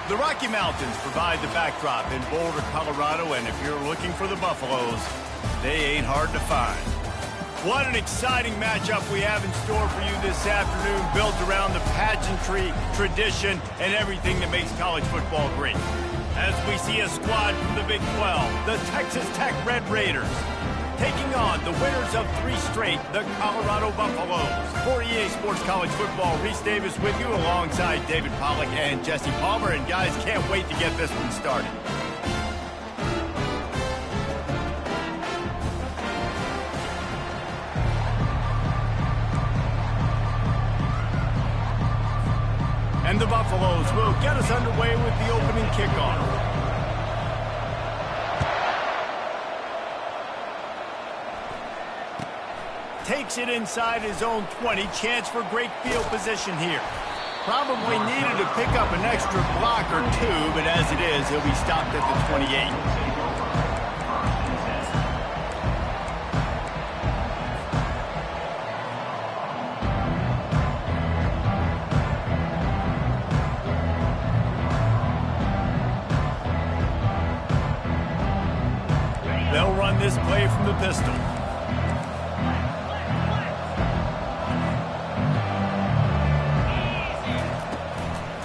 The Rocky Mountains provide the backdrop in Boulder, Colorado, and if you're looking for the Buffaloes, they ain't hard to find. What an exciting matchup we have in store for you this afternoon, built around the pageantry, tradition, and everything that makes college football great. As we see a squad from the Big 12, the Texas Tech Red Raiders, taking on the winners of 3 straight, the Colorado Buffaloes. For EA Sports College Football, Reese Davis with you alongside David Pollack and Jesse Palmer. And guys, can't wait to get this one started. And the Buffaloes will get us underway with the opening kickoff. Takes it inside his own 20. Chance for great field position here. Probably needed to pick up an extra block or 2, but as it is, he'll be stopped at the 28. They'll run this play from the pistol.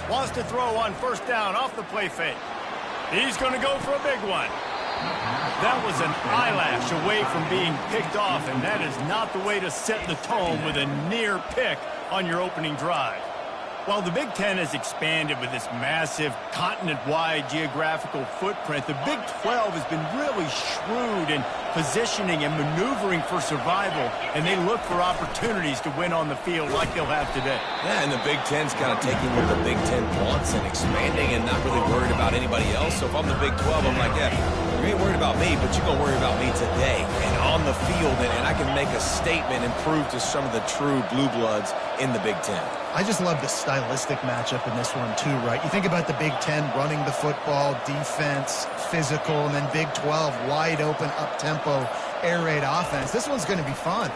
Wants to throw on first down off the play fake. He's going to go for a big one. That was an eyelash away from being picked off, and that is not the way to set the tone with a near pick on your opening drive. While the Big Ten has expanded with this massive continent-wide geographical footprint, the Big 12 has been really shrewd in positioning and maneuvering for survival, and they look for opportunities to win on the field like they'll have today. Yeah, and the Big Ten's kind of taking what the Big Ten wants and expanding and not really worried about anybody else. So if I'm the Big 12, I'm like, yeah, you ain't worried about me, but you're going to worry about me today and on the field, and I can make a statement and prove to some of the true blue bloods in the Big Ten. I just love the stylistic matchup in this one too, right? You think about the Big Ten running the football, defense, physical, and then Big 12 wide open, up-tempo, air raid offense. This one's going to be fun.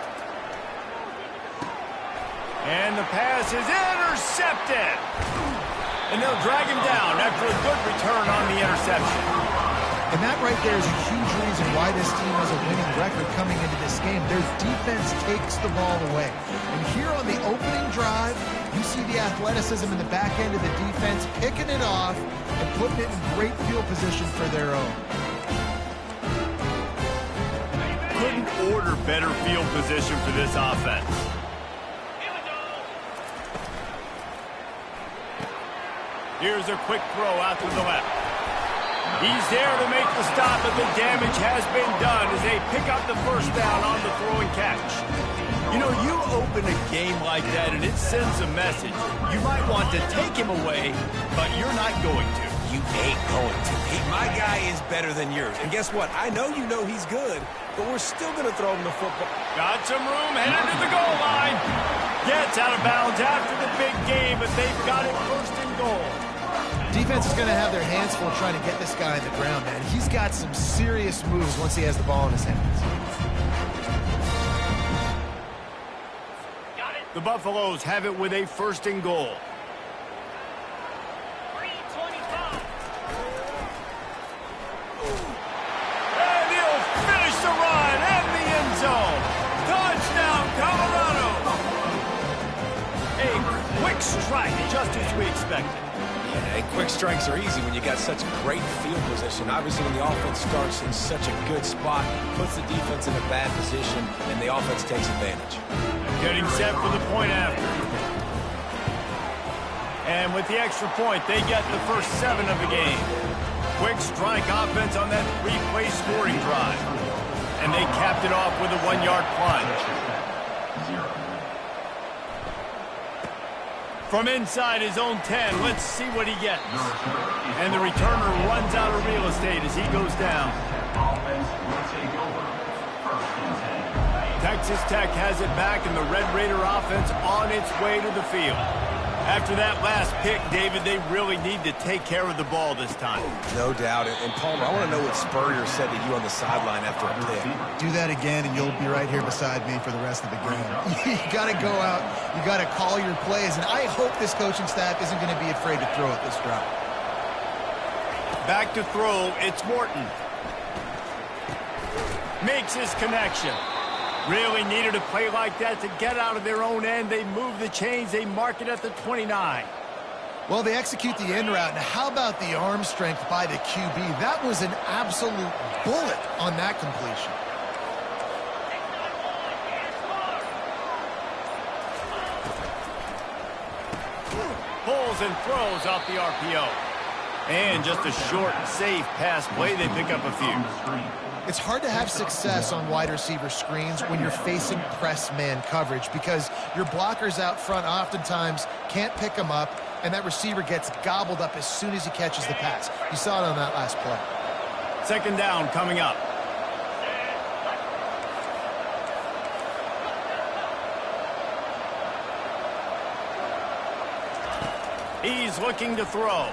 And the pass is intercepted. And they'll drag him down after a good return on the interception. And that right there is a huge reason why this team has a winning record coming into this game. Their defense takes the ball away. And here on the opening drive, you see the athleticism in the back end of the defense, picking it off and putting it in great field position for their own. Couldn't order better field position for this offense. Here's a quick throw out to the left. He's there to make the stop, but the damage has been done as they pick up the first down on the throw and catch. You know, you open a game like that and it sends a message. You might want to take him away, but you're not going to. You ain't going to. My guy is better than yours. And guess what? I know you know he's good, but we're still going to throw him the football. Got some room, headed to the goal line. Gets out of bounds after the big game, but they've got it first and goal. Defense is going to have their hands full trying to get this guy on the ground, man. He's got some serious moves once he has the ball in his hands. The Buffaloes have it with a first and goal. And he'll finish the run in the end zone. Touchdown, Colorado. A quick strike, just as we expected. Yeah, quick strikes are easy when you got such great field position. Obviously, when the offense starts in such a good spot, puts the defense in a bad position, and the offense takes advantage. Getting set for the point after. And with the extra point, they get the first 7 of the game. Quick strike offense on that 3-play scoring drive. And they capped it off with a 1-yard plunge. From inside his own 10, let's see what he gets. And the returner runs out of real estate as he goes down. Texas Tech has it back, and the Red Raider offense on its way to the field. After that last pick, David, they really need to take care of the ball this time. No doubt. And Palmer, I want to know what Spurrier said to you on the sideline after a pick. Do that again, and you'll be right here beside me for the rest of the game. You got to go out. You got to call your plays, and I hope this coaching staff isn't going to be afraid to throw it this drive. Back to throw, it's Morton. Makes his connection. Really needed a play like that to get out of their own end. They move the chains. They mark it at the 29. Well, they execute the end route. Now, how about the arm strength by the QB? That was an absolute bullet on that completion. Pulls and throws off the RPO. And just a short, safe pass play. They pick up a few. It's hard to have success on wide receiver screens when you're facing press man coverage because your blockers out front oftentimes can't pick them up, and that receiver gets gobbled up as soon as he catches the pass. You saw it on that last play. Second down coming up. He's looking to throw.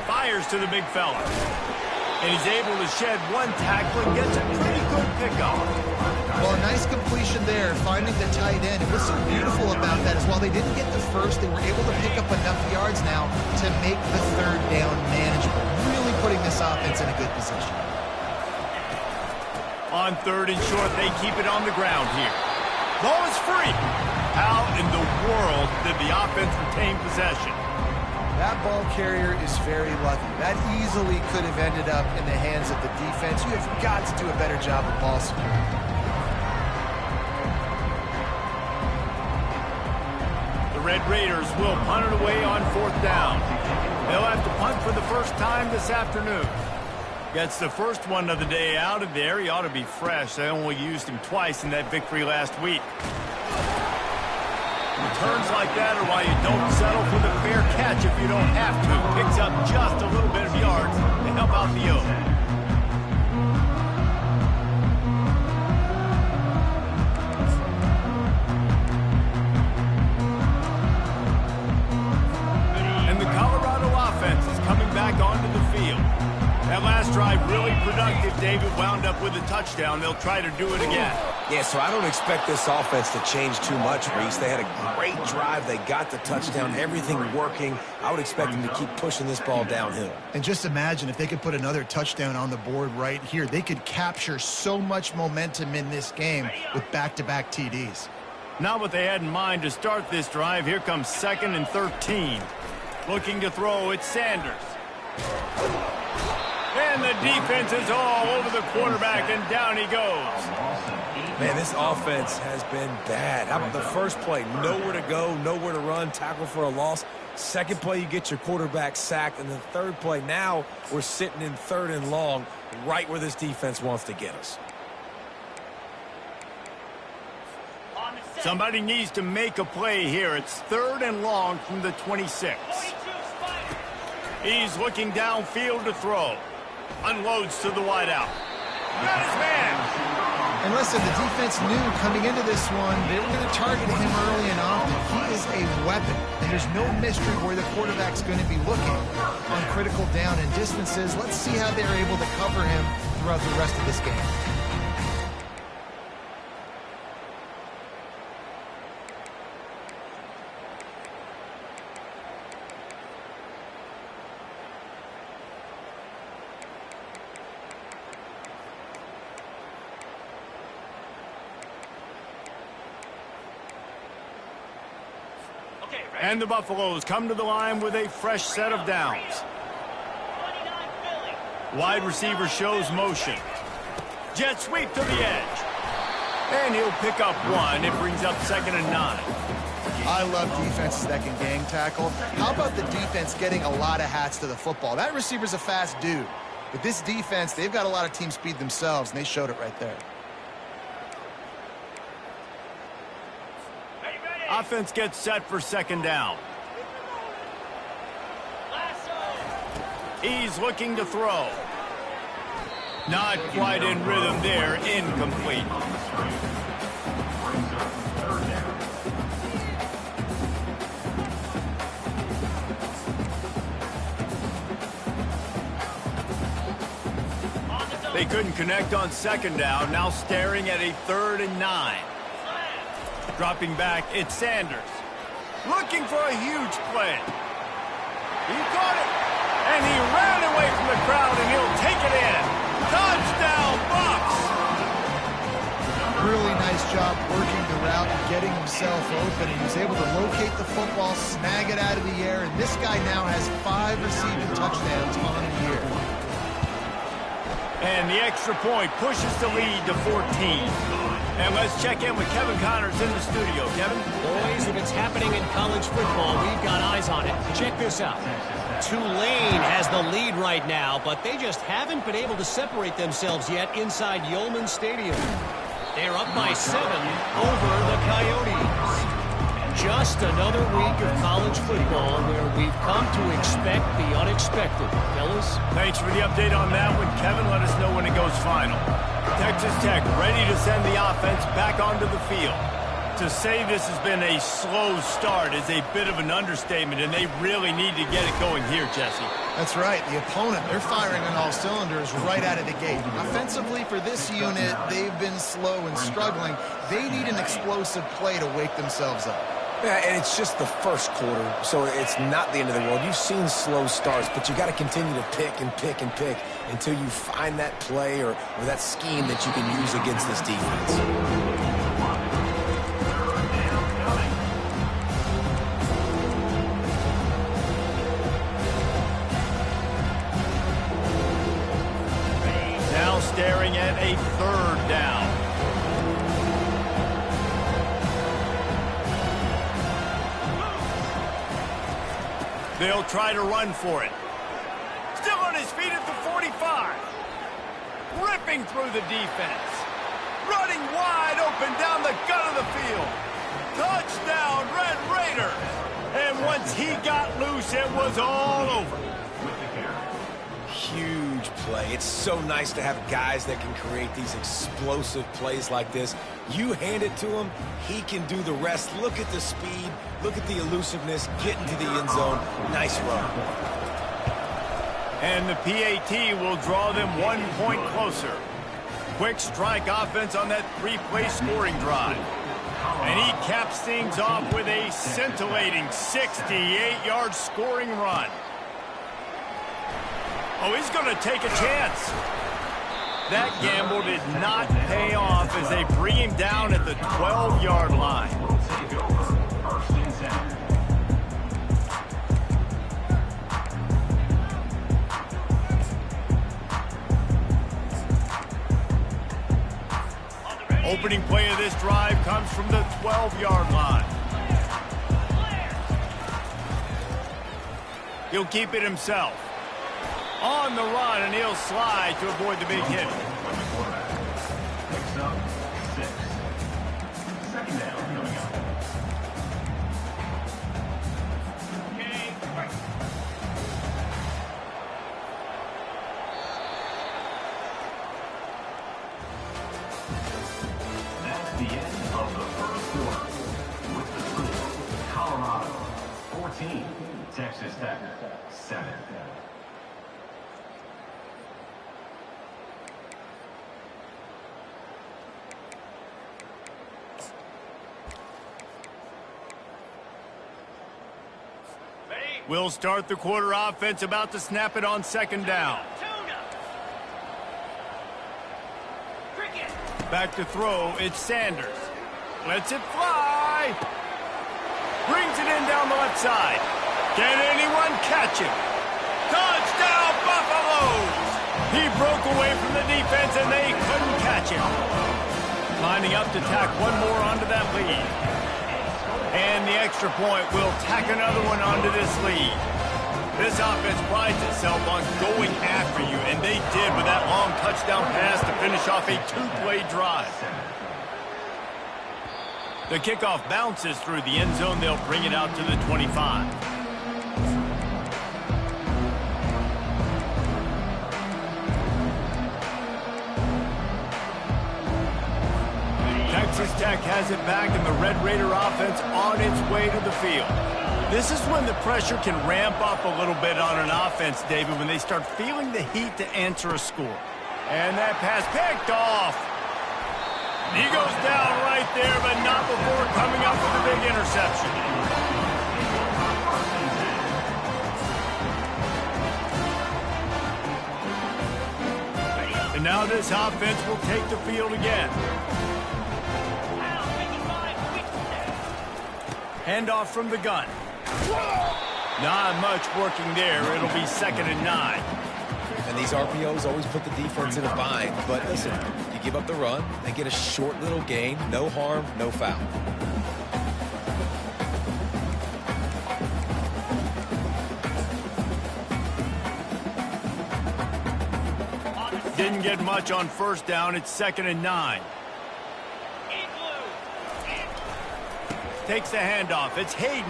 Fires to the big fella. And he's able to shed one tackle and gets a pretty good pickup. Well, a nice completion there, finding the tight end. And what's so beautiful about that is while they didn't get the first, they were able to pick up enough yards now to make the third down manageable. Really putting this offense in a good position. On third and short, they keep it on the ground here. Ball is free. How in the world did the offense retain possession? That ball carrier is very lucky. That easily could have ended up in the hands of the defense. You have got to do a better job of ball security. The Red Raiders will punt it away on fourth down. They'll have to punt for the first time this afternoon. Gets the first one of the day out of there. He ought to be fresh. They only used him twice in that victory last week. Returns like that are why you don't settle for the fair catch if you don't have to. Picks up just a little bit of yards to help out the O. And the Colorado offense is coming back onto the field. That last drive really productive. David wound up with a touchdown. They'll try to do it again. Yeah, so I don't expect this offense to change too much, Reese. They had a great drive. They got the touchdown, everything working. I would expect them to keep pushing this ball downhill. And just imagine if they could put another touchdown on the board right here. They could capture so much momentum in this game with back-to-back TDs. Not what they had in mind to start this drive. Here comes 2nd and 13. Looking to throw, it's Sanders. And the defense is all over the quarterback, and down he goes. Man, this offense has been bad. How about the first play? Nowhere to go, nowhere to run, tackle for a loss. Second play, you get your quarterback sacked. And the third play, now we're sitting in 3rd and long, right where this defense wants to get us. Somebody needs to make a play here. It's 3rd and long from the 26. He's looking downfield to throw. Unloads to the wideout. Got his man. And listen, the defense knew coming into this one, they were going to target him early and often. He is a weapon, and there's no mystery where the quarterback's going to be looking on critical down and distances. Let's see how they're able to cover him throughout the rest of this game. And the Buffaloes come to the line with a fresh set of downs. Wide receiver shows motion. Jet sweep to the edge. And he'll pick up one. It brings up 2nd and 9. I love defenses that can gang tackle. How about the defense getting a lot of hats to the football? That receiver's a fast dude. But this defense, they've got a lot of team speed themselves, and they showed it right there. Offense gets set for 2nd down. He's looking to throw. Not quite in rhythm there. Incomplete. They couldn't connect on 2nd down. Now staring at a 3rd and 9. Dropping back, it's Sanders. Looking for a huge play. He caught it. And he ran away from the crowd, and he'll take it in. Touchdown, Bucks! Really nice job working the route and getting himself open. He was able to locate the football, snag it out of the air, and this guy now has 5 receiving touchdowns on the year. And the extra point pushes the lead to 14. And let's check in with Kevin Connors in the studio. Kevin? Boys, if it's happening in college football, we've got eyes on it. Check this out. Tulane has the lead right now, but they just haven't been able to separate themselves yet inside Yulman Stadium. They're up by 7 over the Coyotes. Just another week of college football where we've come to expect the unexpected. Fellas? Thanks for the update on that one, Kevin. Let us know when it goes final. Texas Tech ready to send the offense back onto the field. To say this has been a slow start is a bit of an understatement, and they really need to get it going here, Jesse. That's right. The opponent, they're firing on all cylinders right out of the gate. Offensively, for this unit, they've been slow and struggling. They need an explosive play to wake themselves up. Yeah, and it's just the first quarter, so it's not the end of the world. You've seen slow starts, but you got to continue to pick and pick and pick until you find that play or that scheme that you can use against this defense. Now staring at a 3rd down. They'll try to run for it. Still on his feet at the 45. Ripping through the defense. Running wide open down the gut of the field. Touchdown, Red Raiders. And once he got loose, it was all over. Huge play. It's so nice to have guys that can create these explosive plays like this. You hand it to him, he can do the rest. Look at the speed. Look at the elusiveness. Get into the end zone. Nice run. And the PAT will draw them 1 point closer. Quick strike offense on that 3-play scoring drive. And he caps things off with a scintillating 68-yard scoring run. Oh, he's going to take a chance. That gamble did not pay off as they bring him down at the 12-yard line. Opening play of this drive comes from the 12-yard line. He'll keep it himself. On the run, and he'll slide to avoid the big hit. Next up, 6. Second down coming up. That's the end of the first quarter. With the score, Colorado 14, Texas Tech 7. We'll start the quarter offense, about to snap it on 2nd down. Back to throw, it's Sanders. Lets it fly. Brings it in down the left side. Can anyone catch him? Touchdown, Buffaloes! He broke away from the defense, and they couldn't catch him. Lining up to tack one more onto that lead. And the extra point will tack another one onto this lead. This offense prides itself on going after you, and they did with that long touchdown pass to finish off a 2-play drive. The kickoff bounces through the end zone. They'll bring it out to the 25. Texas Tech has it back, and the Red Raider offense on its way to the field. This is when the pressure can ramp up a little bit on an offense, David, when they start feeling the heat to answer a score. And that pass picked off. He goes down right there, but not before coming up with a big interception. And now this offense will take the field again. Handoff from the gun. Not much working there. It'll be 2nd and 9. And these RPOs always put the defense in a bind. But listen, you give up the run, they get a short little gain. No harm, no foul. Didn't get much on 1st down. It's 2nd and 9. Takes the handoff. It's Hayden.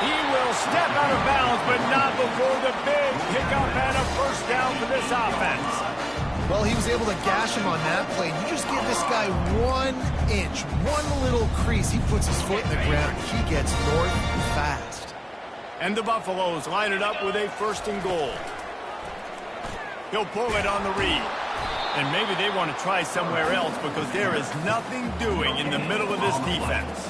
He will step out of bounds, but not before the big pickup and a 1st down for this offense. Well, he was able to gash him on that play. You just give this guy 1 inch, one little crease. He puts his foot in the ground. He gets north fast. And the Buffaloes line it up with a 1st and goal. He'll pull it on the read. And maybe they want to try somewhere else because there is nothing doing in the middle of this defense.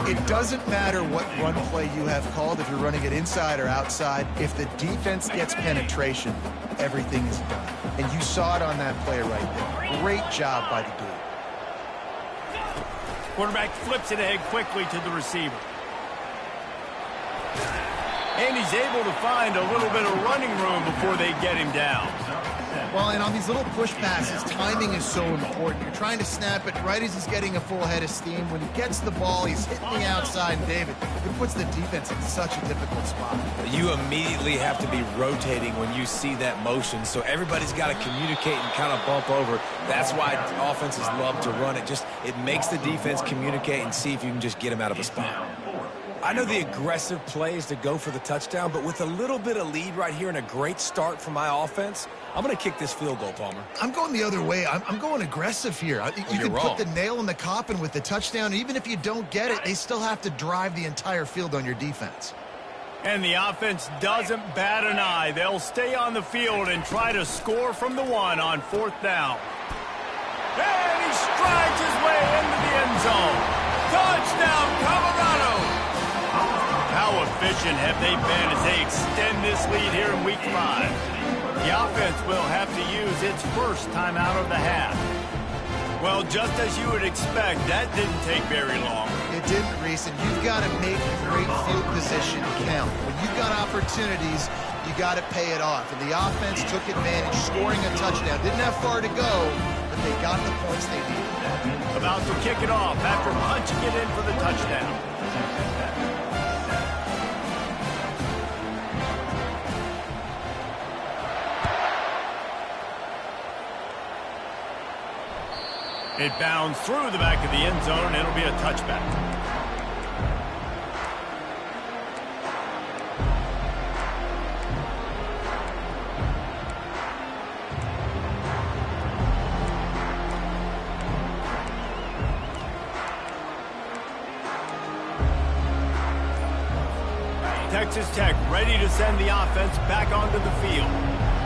It doesn't matter what run play you have called, if you're running it inside or outside. If the defense gets penetration, everything is done. And you saw it on that play right there. Great job by the dude. Quarterback flips it ahead quickly to the receiver. And he's able to find a little bit of running room before they get him down. Well, and on these little push passes, timing is so important. You're trying to snap it right as he's getting a full head of steam. When he gets the ball, he's hitting the outside, and David, it puts the defense in such a difficult spot. You immediately have to be rotating when you see that motion, so everybody's got to communicate and kind of bump over. That's why offenses love to run it. It makes the defense communicate and see if you can just get him out of a spot. I know the aggressive play is to go for the touchdown, but with a little bit of lead right here and a great start from my offense, I'm going to kick this field goal, Palmer. I'm going the other way. I'm going aggressive here. You can put the nail in the coffin with the touchdown. Even if you don't get it, they still have to drive the entire field on your defense. And the offense doesn't bat an eye. They'll stay on the field and try to score from the 1 on 4th down. And he strides his way into the end zone. Touchdown, Colorado! How efficient have they been as they extend this lead here in Week 5? The offense will have to use its first timeout of the half. Well, just as you would expect, that didn't take very long. It didn't, Reese, and you've got to make great field position count. When you've got opportunities, you got to pay it off. And the offense took advantage, scoring a touchdown. Didn't have far to go, but they got the points they needed. About to kick it off after punching it in for the touchdown. It bounds through the back of the end zone, and it'll be a touchback. Texas Tech ready to send the offense back onto the field.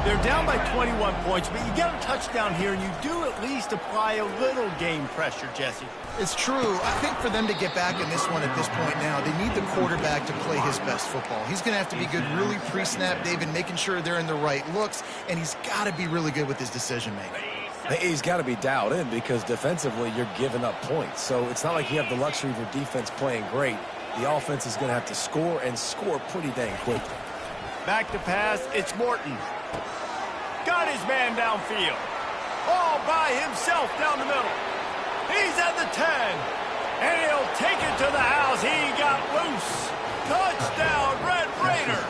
They're down by 21 points, but you get a touchdown here, and you do at least apply a little game pressure, Jesse. It's true. I think for them to get back in this one at this point now, they need the quarterback to play his best football. He's going to have to be good really pre-snap, David, making sure they're in the right looks, and he's got to be really good with his decision-making. He's got to be dialed in because defensively you're giving up points. So it's not like you have the luxury of your defense playing great. The offense is going to have to score and score pretty dang quickly. Back to pass, it's Morton. Got his man downfield. All by himself down the middle. He's at the 10. And he'll take it to the house. He got loose. Touchdown, Red Raider.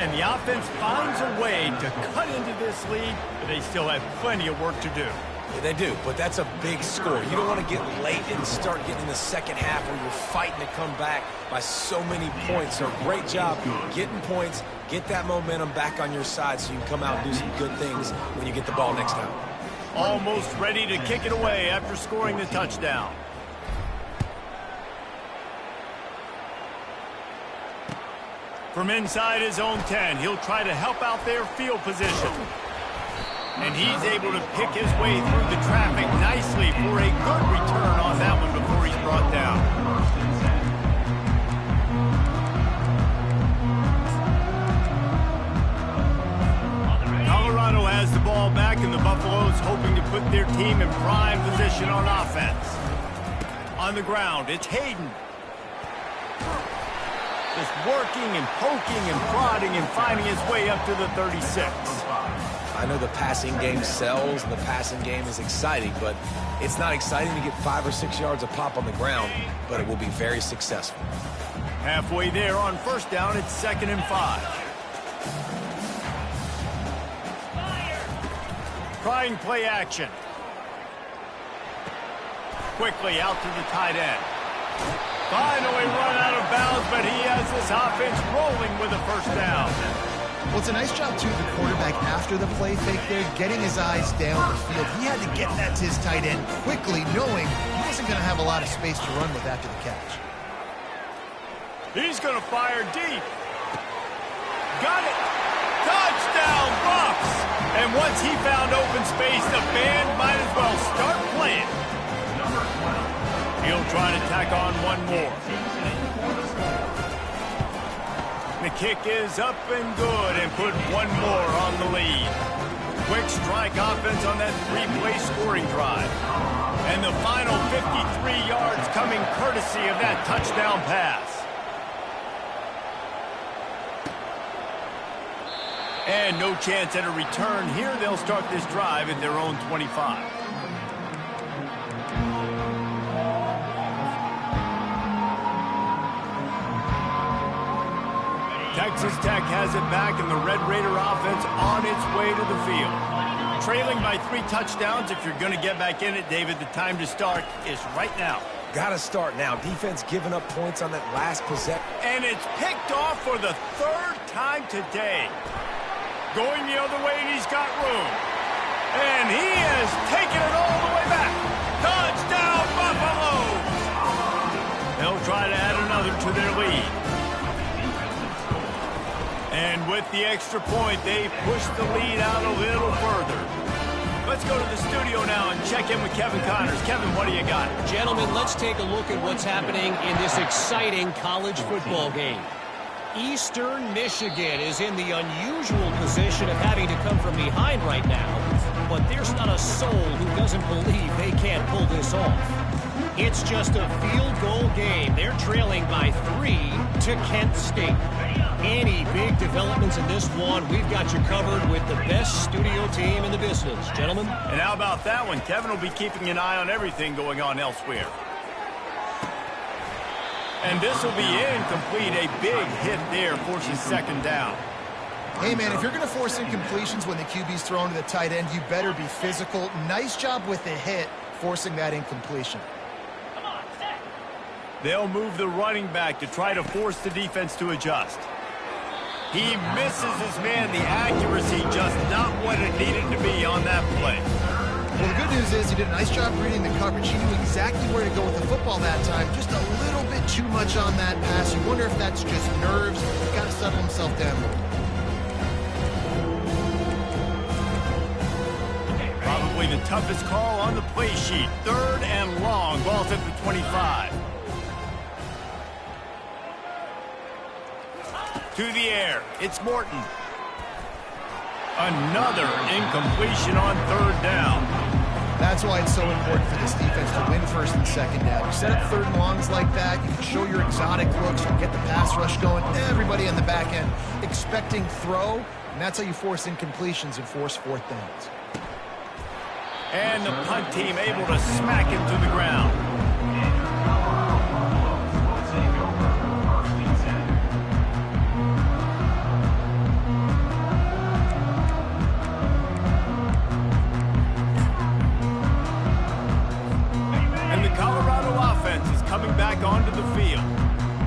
And the offense finds a way to cut into this lead, but they still have plenty of work to do. Yeah, they do, but that's a big score. You don't want to get late and start getting in the second half where you're fighting to come back by so many points. So great job getting points, get that momentum back on your side so you can come out and do some good things when you get the ball next time. Almost ready to kick it away after scoring the touchdown. From inside his own 10, he'll try to help out their field position. And he's able to pick his way through the traffic nicely for a good return on that one before he's brought down. formation on offense. On the ground, it's Hayden. Just working and poking and prodding and finding his way up to the 36. I know the passing game sells and the passing game is exciting, but it's not exciting to get 5 or 6 yards a pop on the ground, but it will be very successful. Halfway there on first down, it's 2nd and 5. Trying play action. Quickly out to the tight end. Finally run out of bounds, but he has this offense rolling with a first down. Well, it's a nice job, too, the quarterback after the play fake there, getting his eyes down the field. He had to get that to his tight end quickly, knowing he wasn't going to have a lot of space to run with after the catch. He's going to fire deep. Got it. Touchdown, Bucks. And once he found open space, the band might as well start playing. He'll try to tack on one more. The kick is up and good and put one more on the lead. Quick strike offense on that 3-play scoring drive. And the final 53 yards coming courtesy of that touchdown pass. And no chance at a return here. They'll start this drive at their own 25. Texas Tech has it back, and the Red Raider offense on its way to the field. Trailing by 3 touchdowns. If you're going to get back in it, David, the time to start is right now. Got to start now. Defense giving up points on that last possession. And it's picked off for the 3rd time today. Going the other way, and he's got room. And he has taken it all the way back. Touchdown, Buffaloes! They'll try to add another to their lead. And with the extra point, they push the lead out a little further. Let's go to the studio now and check in with Kevin Connors. Kevin, what do you got? Gentlemen, let's take a look at what's happening in this exciting college football game. Eastern Michigan is in the unusual position of having to come from behind right now, but there's not a soul who doesn't believe they can't pull this off. It's just a field goal game. They're trailing by 3 to Kent State. Any big developments in this one, we've got you covered with the best studio team in the business. Gentlemen? And how about that one? Kevin will be keeping an eye on everything going on elsewhere. And this will be incomplete. A big hit there forces 2nd down. Hey, man, if you're going to force incompletions when the QB's thrown to the tight end, you better be physical. Nice job with the hit, forcing that incompletion. They'll move the running back to try to force the defense to adjust. He misses his man. The accuracy just not what it needed to be on that play. Well, the good news is he did a nice job reading the coverage. He knew exactly where to go with the football that time. Just a little bit too much on that pass. You wonder if that's just nerves. He's got to settle himself down a little. Probably the toughest call on the play sheet. 3rd and long. Ball's at the 25. To the air. It's Morton. Another incompletion on 3rd down. That's why it's so important for this defense to win 1st and 2nd down. You set up 3rd and longs like that, you can show your exotic looks, you can get the pass rush going, everybody on the back end expecting throw, and that's how you force incompletions and force 4th downs. And the punt team able to smack it to the ground. Coming back onto the field.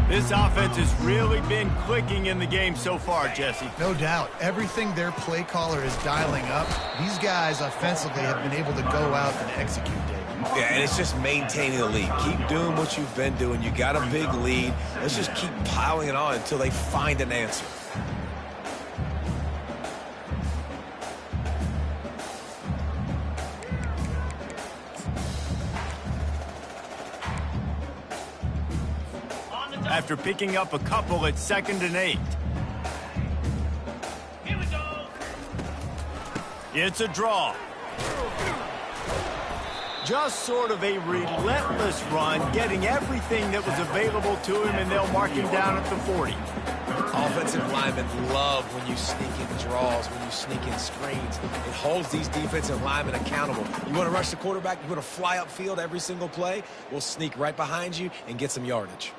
This offense has really been clicking in the game so far, Jesse. No doubt. Everything their play caller is dialing up, these guys offensively have been able to go out and execute, David. Yeah, and it's just maintaining the lead. Keep doing what you've been doing. You got a big lead. Let's just keep piling it on until they find an answer. After picking up a couple at 2nd and 8. Here we go. It's a draw. Just sort of a relentless run, getting everything that was available to him, and they'll mark him down at the 40. Offensive linemen love when you sneak in draws, when you sneak in screens. It holds these defensive linemen accountable. You want to rush the quarterback, you want to fly upfield every single play, we'll sneak right behind you and get some yardage.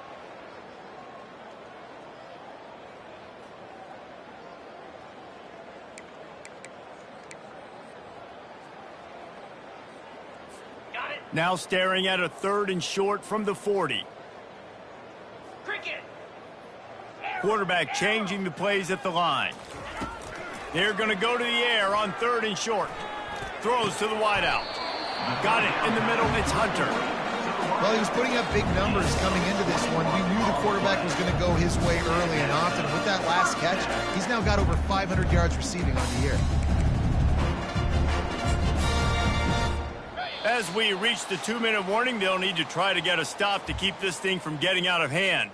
Now staring at a 3rd and short from the 40. Quarterback changing the plays at the line. They're going to go to the air on 3rd and short. Throws to the wideout. Got it in the middle. It's Hunter. Well, he was putting up big numbers coming into this one. We knew the quarterback was going to go his way early and often. With that last catch, he's now got over 500 yards receiving on the year. As we reach the 2-minute warning, they'll need to try to get a stop to keep this thing from getting out of hand.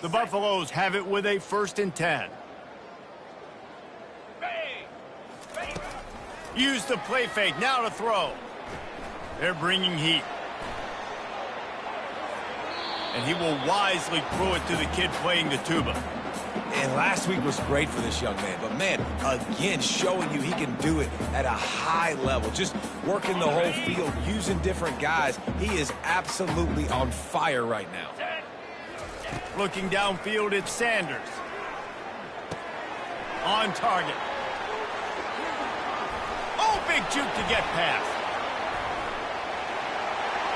The Buffaloes have it with a 1st and 10. Use the play fake, now to throw. They're bringing heat. And he will wisely throw it to the kid playing the tuba. And last week was great for this young man. But, man, again, showing you he can do it at a high level. Just working the whole field, using different guys. He is absolutely on fire right now. Looking downfield, it's Sanders. On target. Oh, big juke to get past.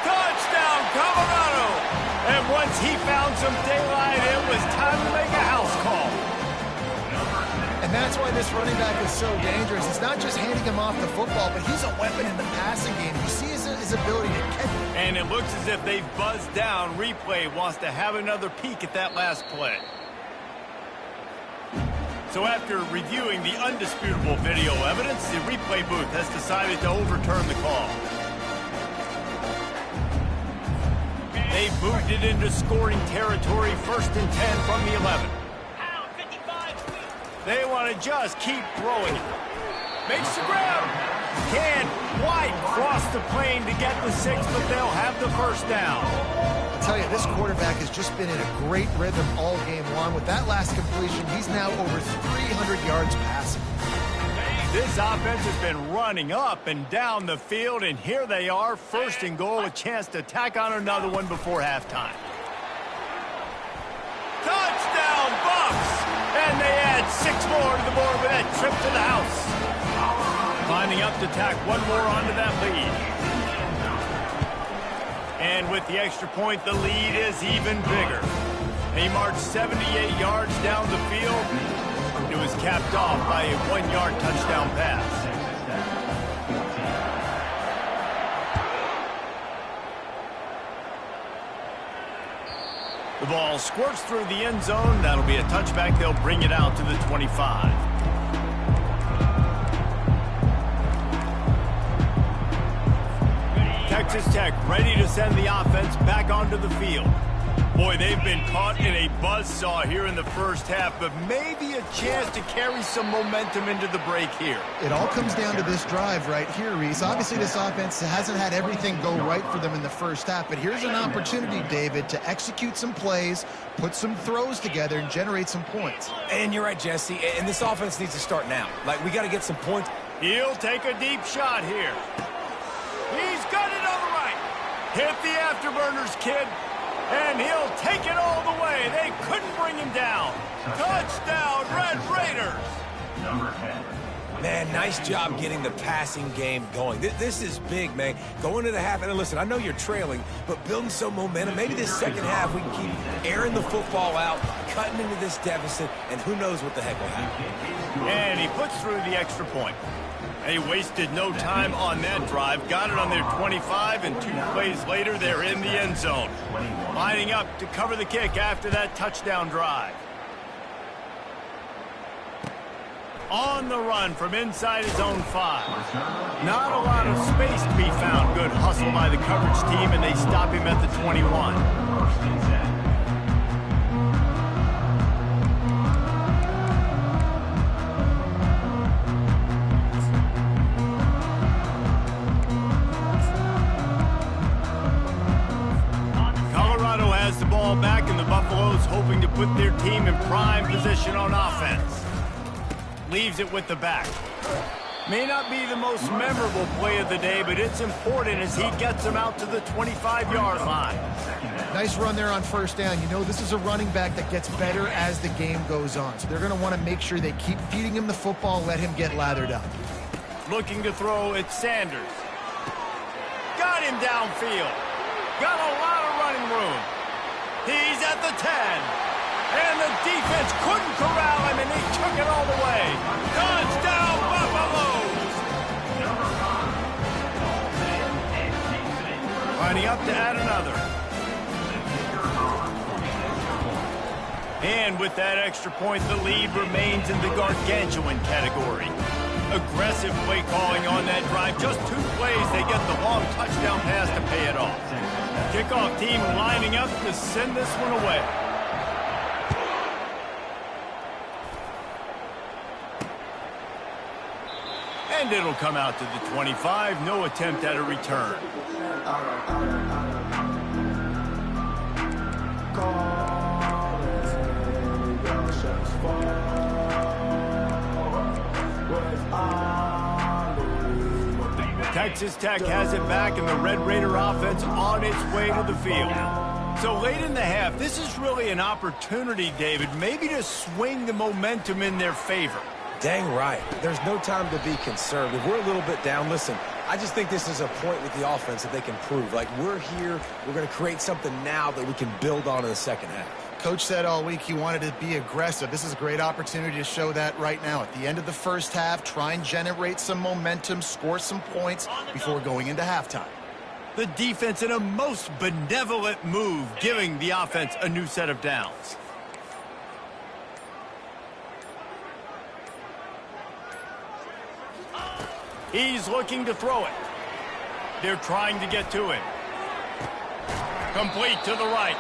Touchdown, Colorado! And once he found some daylight, it was time to make a house call. And that's why this running back is so dangerous. It's not just handing him off the football, but he's a weapon in the passing game. You see his ability to catch. And it looks as if they've buzzed down. Replay wants to have another peek at that last play. So after reviewing the undisputable video evidence, the replay booth has decided to overturn the call. They've moved it into scoring territory, 1st and 10 from the 11. They want to just keep throwing it. Makes the grab. Can't quite cross the plane to get the 6, but they'll have the 1st down. I tell you, this quarterback has just been in a great rhythm all game long. With that last completion, he's now over 300 yards passing. This offense has been running up and down the field, and here they are, 1st and goal, a chance to tack on another one before halftime. Touchdown, Bucks! And they add 6 more to the board with that trip to the house. Lining up to tack one more onto that lead. And with the extra point, the lead is even bigger. They marched 78 yards down the field. It was capped off by a 1-yard touchdown pass. The ball squirts through the end zone. That'll be a touchback. They'll bring it out to the 25. Texas Tech ready to send the offense back onto the field. Boy, they've been caught in a buzzsaw here in the first half, but maybe a chance to carry some momentum into the break here. It all comes down to this drive right here, Reese. Obviously, this offense hasn't had everything go right for them in the first half, but here's an opportunity, David, to execute some plays, put some throws together, and generate some points. And you're right, Jesse, and this offense needs to start now. Like, we got to get some points. He'll take a deep shot here. He's got it on the right. Hit the afterburners, kid. And he'll take it all the way. They couldn't bring him down. Touchdown, Red Raiders. Number 10. Man, nice job getting the passing game going. This is big, man. Going to the half, and listen, I know you're trailing, but building some momentum. Maybe this second half we can keep airing the football out, cutting into this deficit, and who knows what the heck will happen. And he puts through the extra point. They wasted no time on that drive. Got it on their 25, and 2 plays later, they're in the end zone. Lining up to cover the kick after that touchdown drive. On the run from inside his own 5. Not a lot of space to be found. Good hustle by the coverage team, and they stop him at the 21. Buffalo's hoping to put their team in prime position on offense. Leaves it with the back. May not be the most memorable play of the day, but it's important as he gets them out to the 25-yard line. Nice run there on first down. You know, this is a running back that gets better as the game goes on. So they're going to want to make sure they keep feeding him the football, let him get lathered up. Looking to throw, it's Sanders. Got him downfield. Got a lot of running room. He's at the 10. And the defense couldn't corral him, and he took it all the way. Touchdown, Buffaloes! Lining up to add another. And with that extra point, the lead remains in the gargantuan category. Aggressive play calling on that drive. Just 2 plays, they get the long touchdown pass to pay it off. Kickoff team lining up to send this one away. And it'll come out to the 25. No attempt at a return. Texas Tech has it back, and the Red Raider offense on its way to the field. So late in the half, this is really an opportunity, David, maybe to swing the momentum in their favor. Dang right. There's no time to be concerned. If we're a little bit down, listen, I just think this is a point with the offense that they can prove. Like, we're here, we're going to create something now that we can build on in the second half. Coach said all week he wanted to be aggressive. This is a great opportunity to show that right now. At the end of the first half, try and generate some momentum, score some points before going into halftime. The defense in a most benevolent move, giving the offense a new set of downs. He's looking to throw it. They're trying to get to him. Complete to the right.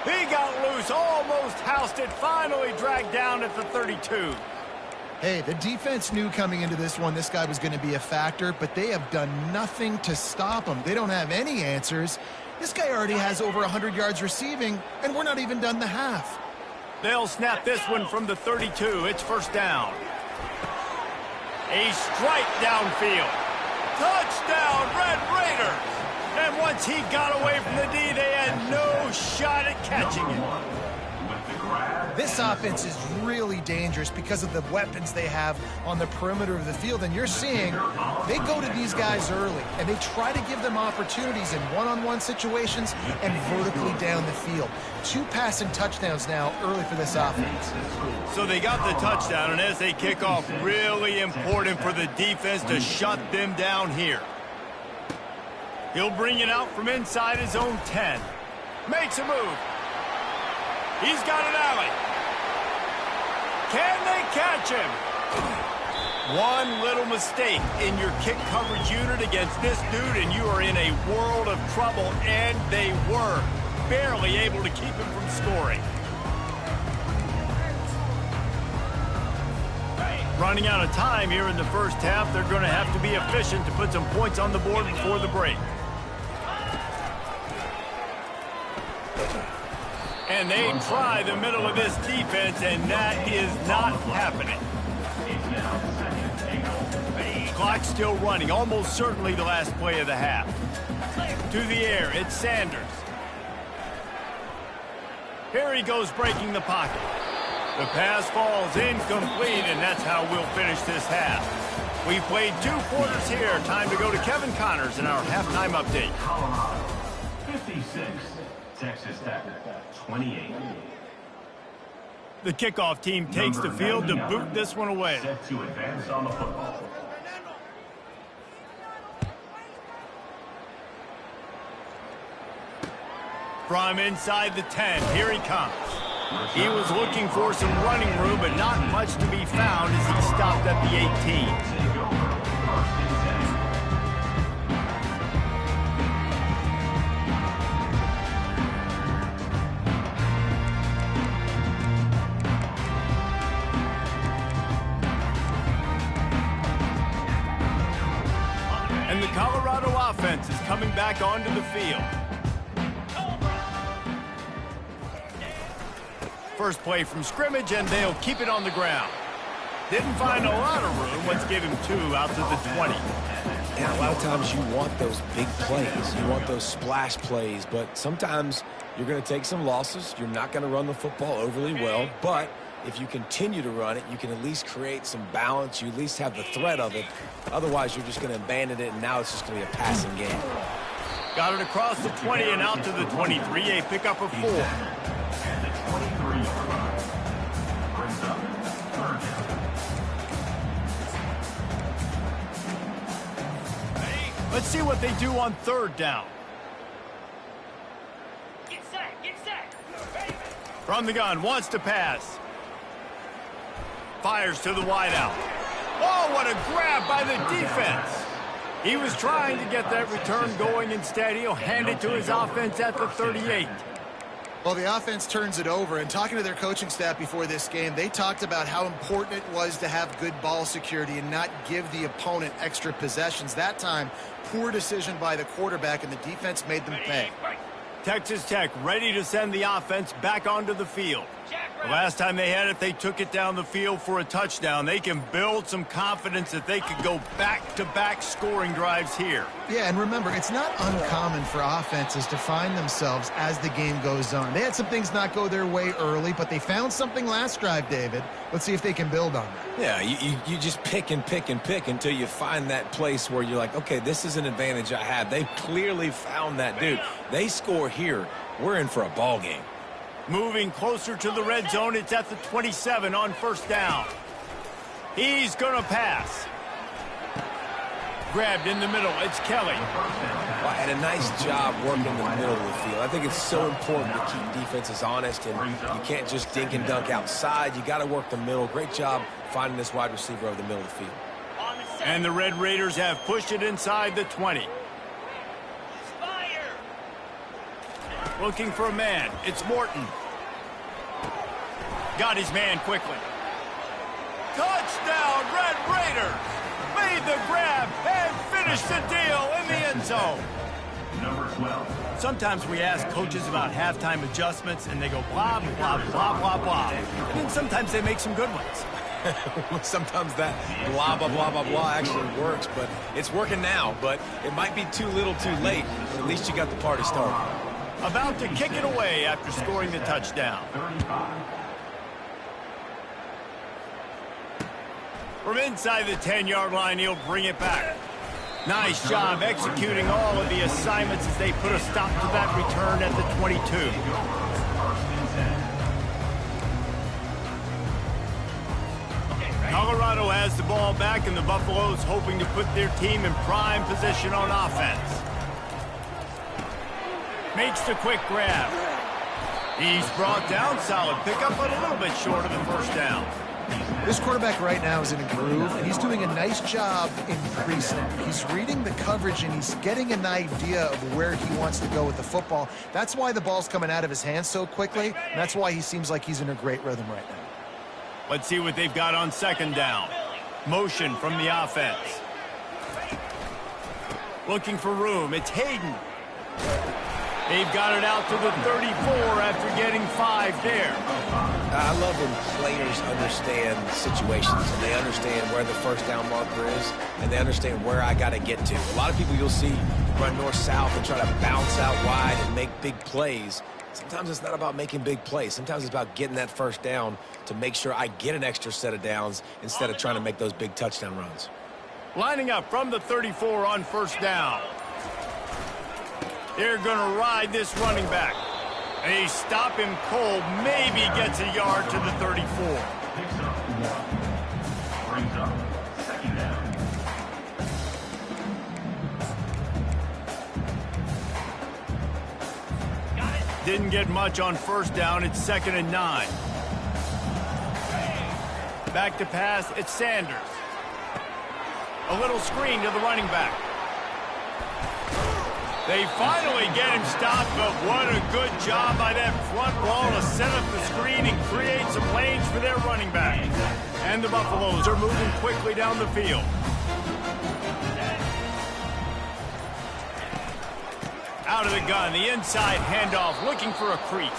He got loose, almost housed it, finally dragged down at the 32. Hey, the defense knew coming into this one this guy was going to be a factor, but they have done nothing to stop him. They don't have any answers. This guy already has over 100 yards receiving, and we're not even done the half. They'll snap this one from the 32. It's first down. A strike downfield. Touchdown, Red Raiders! And once he got away from the D, they had no shot at catching it. This offense is really dangerous because of the weapons they have on the perimeter of the field. And you're seeing they go to these guys early, and they try to give them opportunities in one-on-one situations and vertically down the field. 2 passing touchdowns now early for this offense. So they got the touchdown, and as they kick off, really important for the defense to shut them down here. He'll bring it out from inside his own 10. Makes a move. He's got an alley. Can they catch him? One little mistake in your kick coverage unit against this dude, and you are in a world of trouble, and they were barely able to keep him from scoring. Running out of time here in the first half, they're going to have to be efficient to put some points on the board before the break. And they try the middle of this defense, and that is not happening. Clock's still running, almost certainly the last play of the half. To the air, it's Sanders. Here he goes breaking the pocket. The pass falls incomplete, and that's how we'll finish this half. We've played 2 quarters here. Time to go to Kevin Connors in our halftime update. Colorado, 56. Texas Tech, 28. The kickoff team takes the field to boot this one away. Set to advance on the football. From inside the 10, here he comes. He was looking for some running room, but not much to be found as he stopped at the 18. And the Colorado offense is coming back onto the field. First play from scrimmage, and they'll keep it on the ground. Didn't find a lot of room. Let's give him 2 out to the 20. And a lot of times you want those big plays. You want those splash plays. But sometimes you're going to take some losses. You're not going to run the football overly well. But if you continue to run it, you can at least create some balance. You at least have the threat of it. Otherwise, you're just going to abandon it, and now it's just going to be a passing game. Got it across the 20 and out to the 23. A pickup of 4. And the 23 brings up 3rd down. Let's see what they do on 3rd down. Get set, get set. From the gun, wants to pass. Fires to the wideout. Oh, what a grab by the defense. He was trying to get that return going. Instead, he'll hand it to his offense at the 38. Well, the offense turns it over, and talking to their coaching staff before this game, they talked about how important it was to have good ball security and not give the opponent extra possessions. That time, poor decision by the quarterback, and the defense made them pay. Texas Tech ready to send the offense back onto the field. The last time they had it, they took it down the field for a touchdown. They can build some confidence that they could go back-to-back scoring drives here. Yeah, and remember, it's not uncommon for offenses to find themselves as the game goes on. They had some things not go their way early, but they found something last drive, David. Let's see if they can build on that. Yeah, you just pick and pick and pick until you find that place where you're like, okay, this is an advantage I have. They clearly found that, dude. They score here, we're in for a ball game. Moving closer to the red zone, it's at the 27 on 1st down. He's going to pass. Grabbed in the middle, it's Kelly. Well, and a nice job working in the middle of the field. I think it's so important to keep defenses honest, and you can't just dink and dunk outside. You got to work the middle. Great job finding this wide receiver over the middle of the field. And the Red Raiders have pushed it inside the 20. Looking for a man. It's Morton. Got his man quickly. Touchdown, Red Raiders! Made the grab and finished the deal in the end zone. Number 12. Sometimes we ask coaches about halftime adjustments, and they go blah, blah, blah, blah, blah. And then sometimes they make some good ones. Sometimes that blah, blah, blah, blah, blah actually works, but it's working now. But it might be too little too late, but at least you got the party started. About to kick it away after scoring the touchdown. 35. From inside the 10-yard line, he'll bring it back. Nice job executing all of the assignments as they put a stop to that return at the 22. Colorado has the ball back, and the Buffaloes hoping to put their team in prime position on offense. Makes the quick grab. He's brought down, solid pickup, but a little bit short of the 1st down. This quarterback right now is in a groove, and he's doing a nice job in pre-snap. He's reading the coverage, and he's getting an idea of where he wants to go with the football. That's why the ball's coming out of his hands so quickly, and that's why he seems like he's in a great rhythm right now. Let's see what they've got on 2nd down. Motion from the offense. Looking for room. It's Hayden. They've got it out to the 34 after getting 5 there. I love when players understand situations, and they understand where the 1st down marker is, and they understand where I got to get to. A lot of people you'll see run north-south and try to bounce out wide and make big plays. Sometimes it's not about making big plays. Sometimes it's about getting that 1st down to make sure I get an extra set of downs instead of trying to make those big touchdown runs. Lining up from the 34 on 1st down. They're going to ride this running back. They stop him cold, maybe gets a yard to the 34. Picks up 1. Brings up 2nd down. Didn't get much on 1st down. It's 2nd and 9. Back to pass. It's Sanders. A little screen to the running back. They finally get him stopped, but what a good job by that front wall to set up the screen and create some lanes for their running back. And the Buffaloes are moving quickly down the field. Out of the gun, the inside handoff, looking for a crease.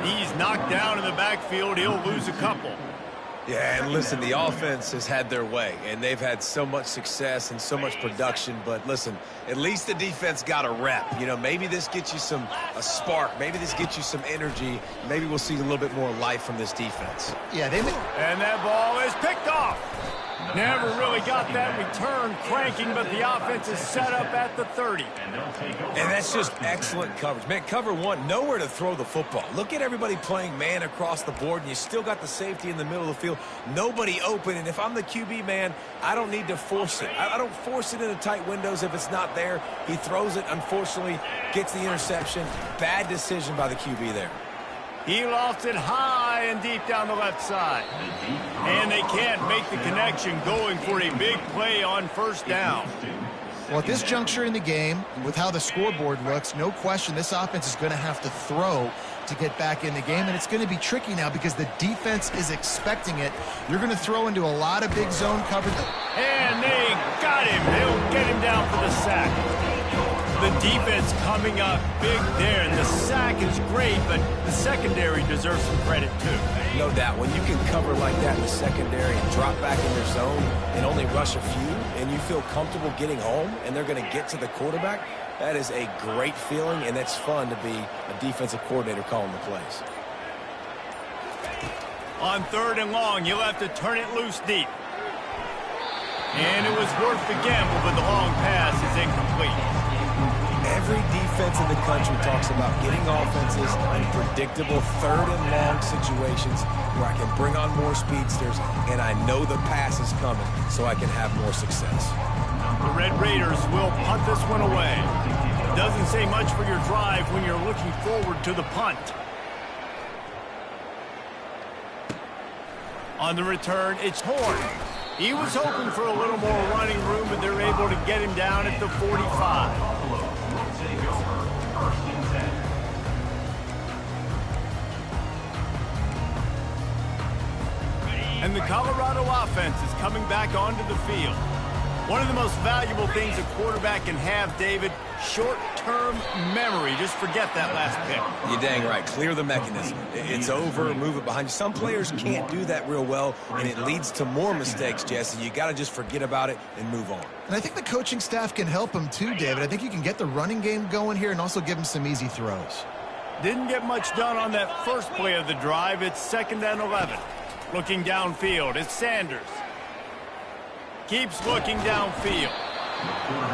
He's knocked down in the backfield. He'll lose a couple. Yeah, and listen, the offense has had their way, and they've had so much success and so much production. But listen, at least the defense got a rep. You know, maybe this gets you a spark. Maybe this gets you some energy. Maybe we'll see a little bit more life from this defense. Yeah, and that ball is picked off. Never really got that return cranking, but the offense is set up at the 30. And that's just excellent coverage. Man, cover one, nowhere to throw the football. Look at everybody playing man across the board, and you still got the safety in the middle of the field. Nobody open, and if I'm the QB, man, I don't need to force it. I don't force it into tight windows if it's not there. He throws it, unfortunately, gets the interception. Bad decision by the QB there. He lost it high and deep down the left side. And they can't make the connection, going for a big play on first down. Well, at this juncture in the game, with how the scoreboard looks, no question this offense is going to have to throw to get back in the game, and it's going to be tricky now because the defense is expecting it. You're going to throw into a lot of big zone coverage. And they got him. They'll get him down for the sack. The defense coming up big there, and the sack is great, but the secondary deserves some credit too. No doubt. When you can cover like that in the secondary and drop back in their zone and only rush a few, and you feel comfortable getting home, and they're going to get to the quarterback, that is a great feeling, and it's fun to be a defensive coordinator calling the plays. On 3rd and long, you'll have to turn it loose deep. And it was worth the gamble, but the long pass is incomplete. Every defense in the country talks about getting offenses in predictable 3rd and long situations where I can bring on more speedsters and I know the pass is coming so I can have more success. The Red Raiders will punt this one away. Doesn't say much for your drive when you're looking forward to the punt. On the return, it's Horn. He was hoping for a little more running room, but they're able to get him down at the 45. And the Colorado offense is coming back onto the field. One of the most valuable things a quarterback can have, David, short-term memory. Just forget that last pick. You're dang right. Clear the mechanism. It's over, move it behind you. Some players can't do that real well, and it leads to more mistakes, Jesse. You got to just forget about it and move on. And I think the coaching staff can help him too, David. I think you can get the running game going here and also give him some easy throws. Didn't get much done on that first play of the drive. It's 2nd and 11. Looking downfield, it's Sanders. Keeps looking downfield.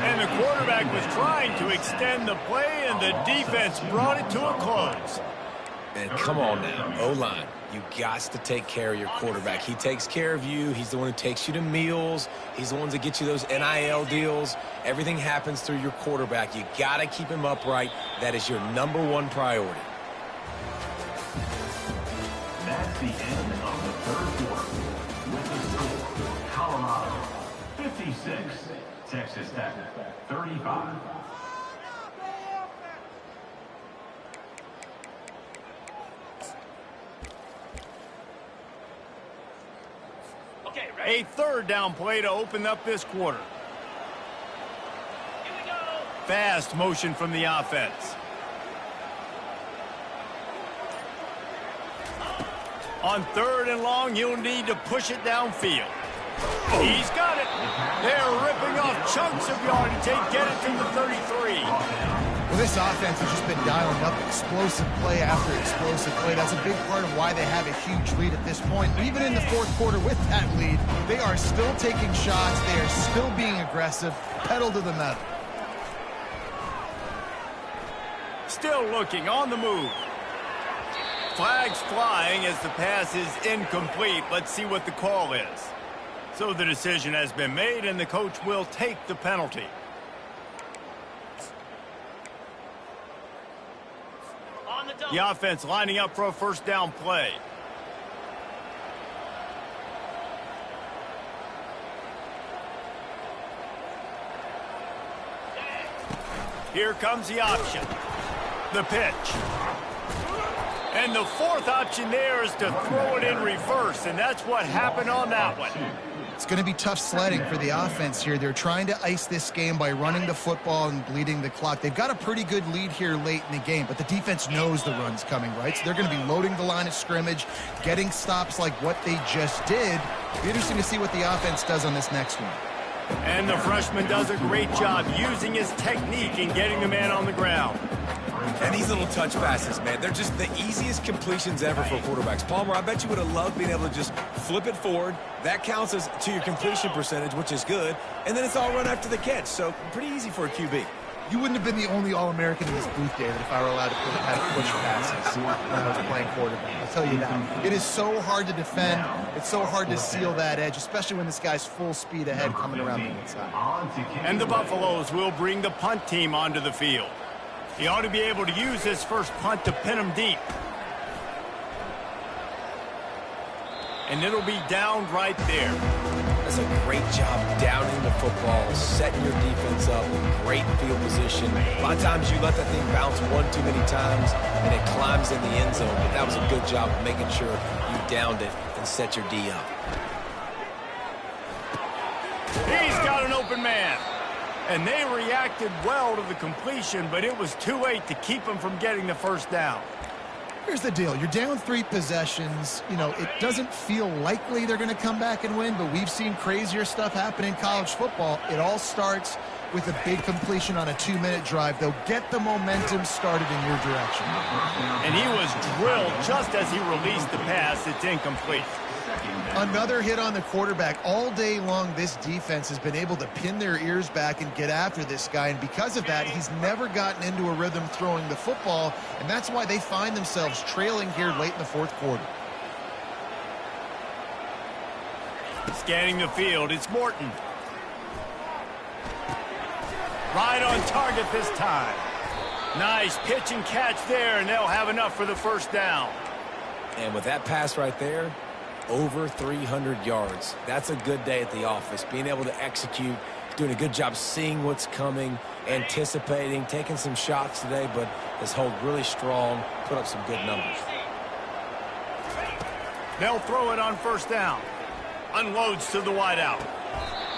And the quarterback was trying to extend the play, and the defense brought it to a close. And come on now, O-line. You got to take care of your quarterback. He takes care of you. He's the one who takes you to meals. He's the one that gets you those NIL deals. Everything happens through your quarterback. You got to keep him upright. That is your #1 priority. That's the end of the 3rd quarter. With the score, Colorado 56, Texas Tech 35. Okay, ready? A 3rd down play to open up this quarter. Here we go. Fast motion from the offense. On 3rd and long, you'll need to push it downfield. He's got it. They're ripping off chunks of yardage. They get it to the 33. Well, this offense has just been dialing up explosive play after explosive play. That's a big part of why they have a huge lead at this point. Even in the 4th quarter with that lead, they are still taking shots. They are still being aggressive. Pedal to the metal. Still looking on the move. Flags flying as the pass is incomplete. Let's see what the call is. So the decision has been made, and the coach will take the penalty. On the double. The offense lining up for a 1st down play. Here comes the option. The pitch. And the 4th option there is to throw it in reverse, and that's what happened on that one. It's going to be tough sledding for the offense here. They're trying to ice this game by running the football and bleeding the clock. They've got a pretty good lead here late in the game, but the defense knows the run's coming, right? So they're going to be loading the line of scrimmage, getting stops like what they just did. It'll be interesting to see what the offense does on this next one. And the freshman does a great job using his technique and getting the man on the ground. And these little touch passes, man, they're just the easiest completions ever for quarterbacks. Palmer, I bet you would have loved being able to just flip it forward. That counts as to your completion percentage, which is good. And then it's all run after the catch, so pretty easy for a QB. You wouldn't have been the only All-American in this booth, David, if I were allowed to have push passes when I was playing quarterback. I'll tell you that. It is so hard to defend. It's so hard to seal that edge, especially when this guy's full speed ahead coming around the inside. And the Buffaloes will bring the punt team onto the field. He ought to be able to use his first punt to pin him deep. And it'll be down right there. That's a great job downing the football, setting your defense up, great field position. A lot of times you let that thing bounce one too many times and it climbs in the end zone, but that was a good job of making sure you downed it and set your D up. He's got an open man. And they reacted well to the completion, but it was too late to keep him from getting the first down. Here's the deal. You're down 3 possessions. You know, it doesn't feel likely they're going to come back and win, but we've seen crazier stuff happen in college football. It all starts with a big completion on a 2-minute drive. They'll get the momentum started in your direction. And he was drilled just as he released the pass. It's incomplete. Another hit on the quarterback. All day long, this defense has been able to pin their ears back and get after this guy, and because of that, he's never gotten into a rhythm throwing the football, and that's why they find themselves trailing here late in the fourth quarter. Scanning the field, it's Morton. Right on target this time. Nice pitch and catch there, and they'll have enough for the first down. And with that pass right there, over 300 yards. That's a good day at the office. Being able to execute, doing a good job seeing what's coming, anticipating, taking some shots today, but has held really strong, put up some good numbers. They'll throw it on first down. Unloads to the wideout.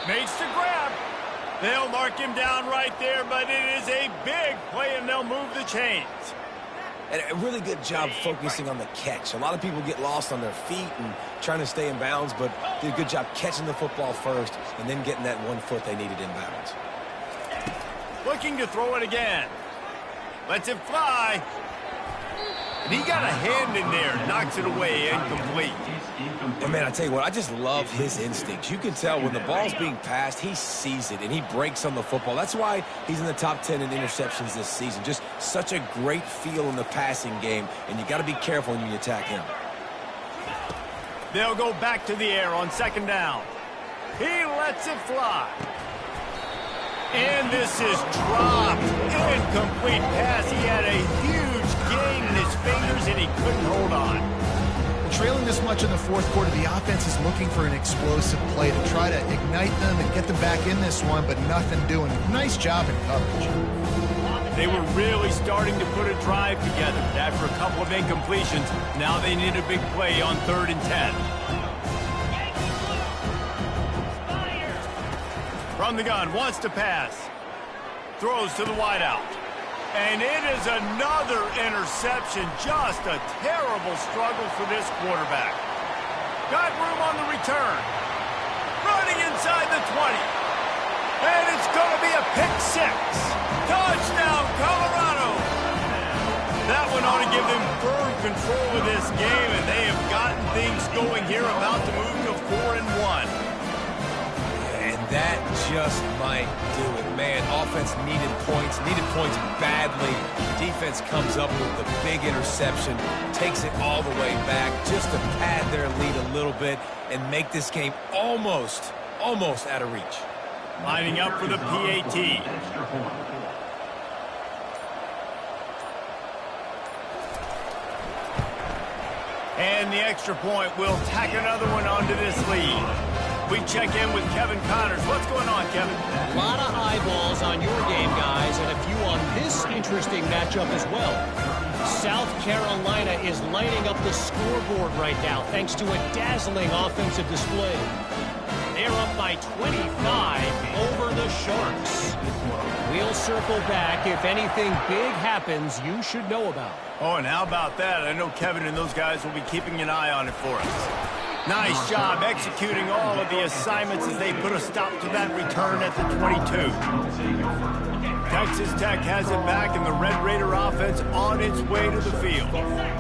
Makes the grab. They'll mark him down right there, but it is a big play, and they'll move the chains. And a really good job focusing on the catch. A lot of people get lost on their feet and trying to stay in bounds, but did a good job catching the football first and then getting that 1 foot they needed in bounds. Looking to throw it again. Lets it fly. And he got a hand in there. Knocks it away, incomplete. And man, I tell you what, I just love his instincts. You can tell when the ball's being passed, he sees it and he breaks on the football. That's why he's in the top 10 in interceptions this season. Just such a great feel in the passing game, and you got to be careful when you attack him. They'll go back to the air on second down. He lets it fly. And this is dropped. Incomplete pass. He had a huge gain in his fingers, and he couldn't hold on. Trailing this much in the fourth quarter, the offense is looking for an explosive play to try to ignite them and get them back in this one, but nothing doing. Nice job in coverage. They were really starting to put a drive together. After a couple of incompletions, now they need a big play on 3rd and 10. From the gun, wants to pass. Throws to the wideout. And it is another interception. Just a terrible struggle for this quarterback. Got room on the return. Running inside the 20. And it's going to be a pick 6. Touchdown, Colorado. That one ought to give them firm control of this game, and they have gotten things going here, about to move to 4-1. That just might do it, man. Offense needed points badly. Defense comes up with the big interception, takes it all the way back just to pad their lead a little bit and make this game almost out of reach. Lining up for the PAT. And the extra point will tack another one onto this lead. We check in with Kevin Connors. What's going on, Kevin? A lot of eyeballs on your game, guys, and a few on this interesting matchup as well. South Carolina is lighting up the scoreboard right now thanks to a dazzling offensive display. The They're up by 25 over the Sharks. We'll circle back. If anything big happens, you should know about. Oh, and how about that? I know Kevin and those guys will be keeping an eye on it for us. Nice job executing all of the assignments as they put a stop to that return at the 22. Texas Tech has it back, and the Red Raider offense on its way to the field.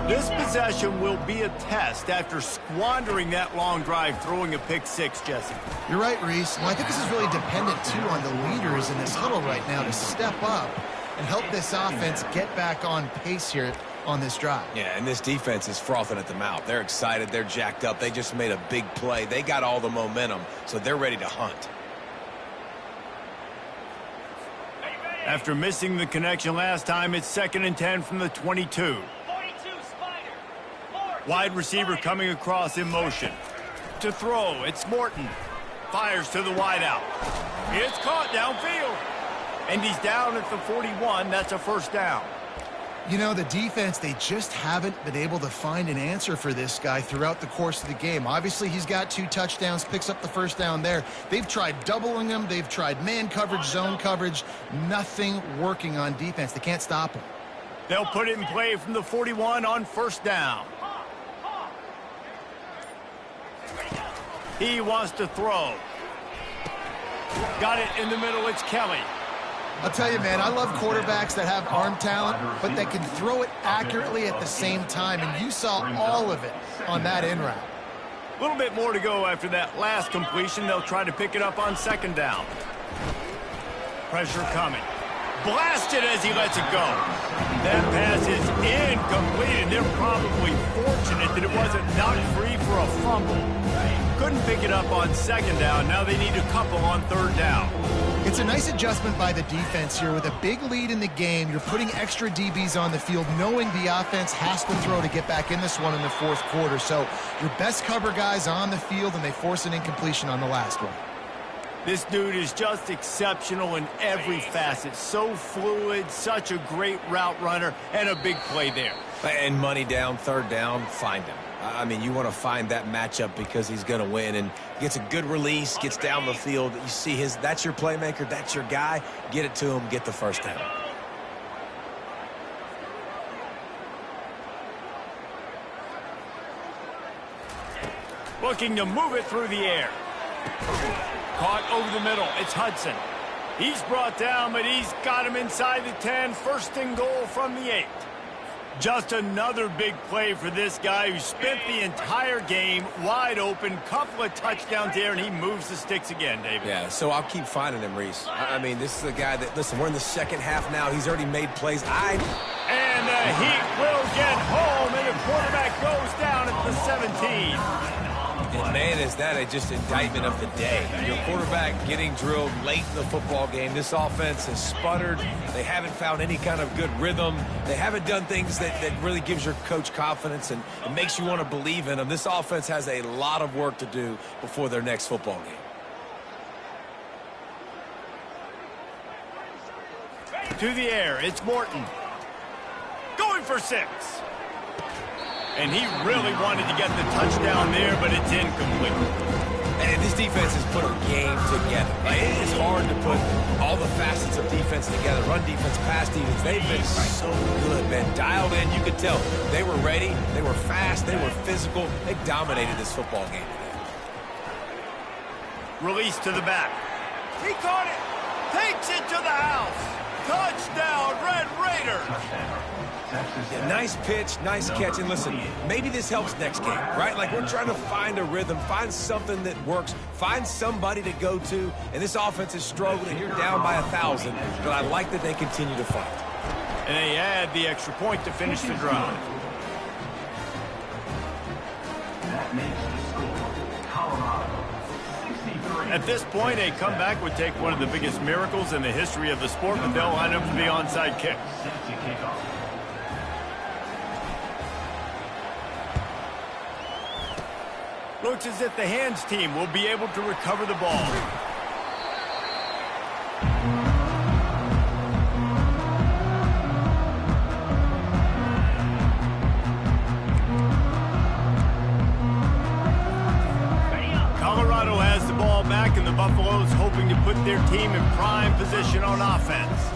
This possession will be a test after squandering that long drive, throwing a pick six, Jesse. You're right, Reese. Well, I think this is really dependent, too, on the leaders in this huddle right now to step up and help this offense get back on pace here on this drive. Yeah, and this defense is frothing at the mouth. They're excited. They're jacked up. They just made a big play. They got all the momentum, so they're ready to hunt. After missing the connection last time, it's 2nd and 10 from the 22. Wide receiver coming across in motion. To throw, it's Morton. Fires to the wideout. It's caught downfield. And he's down at the 41. That's a first down. You know, the defense, they just haven't been able to find an answer for this guy throughout the course of the game. Obviously, he's got 2 touchdowns, picks up the first down there. They've tried doubling him. They've tried man coverage, zone coverage. Nothing working on defense. They can't stop him. They'll put it in play from the 41 on first down. He wants to throw. Got it in the middle. It's Kelly. I'll tell you, man, I love quarterbacks that have arm talent, but that can throw it accurately at the same time, and you saw all of it on that in route. A little bit more to go after that last completion. They'll try to pick it up on second down. Pressure coming. Blasted as he lets it go. That pass is incomplete, and they're probably fortunate that it wasn't knocked free for a fumble. Couldn't pick it up on second down. Now they need a couple on third down. It's a nice adjustment by the defense here. With a big lead in the game, you're putting extra DBs on the field, knowing the offense has to throw to get back in this one in the fourth quarter. So your best cover guys on the field, and they force an incompletion on the last one. This dude is just exceptional in every facet. So fluid, such a great route runner, and a big play there. And money down, third down, find him. I mean, you want to find that matchup because he's going to win, and gets a good release, gets down the field. You see that's your playmaker, that's your guy. Get it to him, get the first down. Looking to move it through the air. Caught over the middle. It's Hudson. He's brought down, but he's got him inside the 10. First and goal from the 8. Just another big play for this guy who spent the entire game wide open. Couple of touchdowns there, and he moves the sticks again, David. Yeah, so I'll keep finding him, Reese. I mean, this is a guy that, listen, we're in the second half now. He's already made plays. And the Heat will get home, and the quarterback goes down at the 17. And man, is that just indictment of the day. Your quarterback getting drilled late in the football game. This offense has sputtered. They haven't found any kind of good rhythm. They haven't done things that really gives your coach confidence and it makes you want to believe in them. This offense has a lot of work to do before their next football game. To the air, it's Morton. Going for 6. And he really wanted to get the touchdown there, but it's incomplete. And this defense has put a game together. Like, it is hard to put all the facets of defense together. Run defense, pass defense. They've been so good, man. Dialed in, you could tell. They were ready. They were fast. They were physical. They dominated this football game today. Release to the back. He caught it. Takes it to the house. Touchdown, Red Raiders. Yeah, nice pitch, nice catch, and listen, maybe this helps next game, right? Like, we're trying to find a rhythm, find something that works, find somebody to go to, and this offense is struggling. You're down by 1,000, but I like that they continue to fight. And they add the extra point to finish the drive. That makes the score Colorado 63. At this point, a comeback would take one of the biggest miracles in the history of the sport, but they'll line up for the onside kick. Set to kick off. Looks as if the hands team will be able to recover the ball. Colorado has the ball back Buffaloes hoping to put their team in prime position on offense.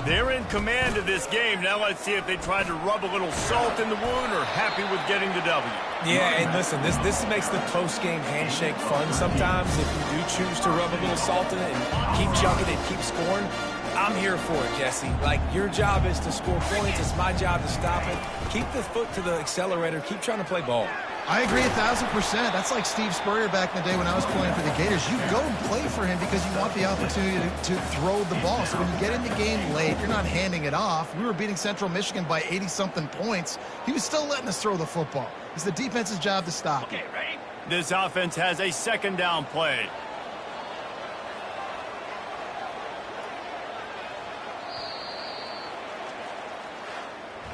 They're in command of this game. Now let's see if they try to rub a little salt in the wound or happy with getting the W. Yeah, and listen, this makes the post-game handshake fun sometimes. If you do choose to rub a little salt in it and keep chucking and keep scoring, I'm here for it, Jesse. Like, your job is to score points. It's my job to stop it. Keep the foot to the accelerator. Keep trying to play ball. I agree 1,000%. That's like Steve Spurrier back in the day when I was playing for the Gators. You go and play for him because you want the opportunity to throw the ball. So when you get in the game late, you're not handing it off. We were beating Central Michigan by 80-something points. He was still letting us throw the football. It's the defense's job to stop. Okay, ready? This offense has a second down play.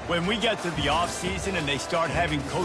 When we get to the offseason and they start having coaches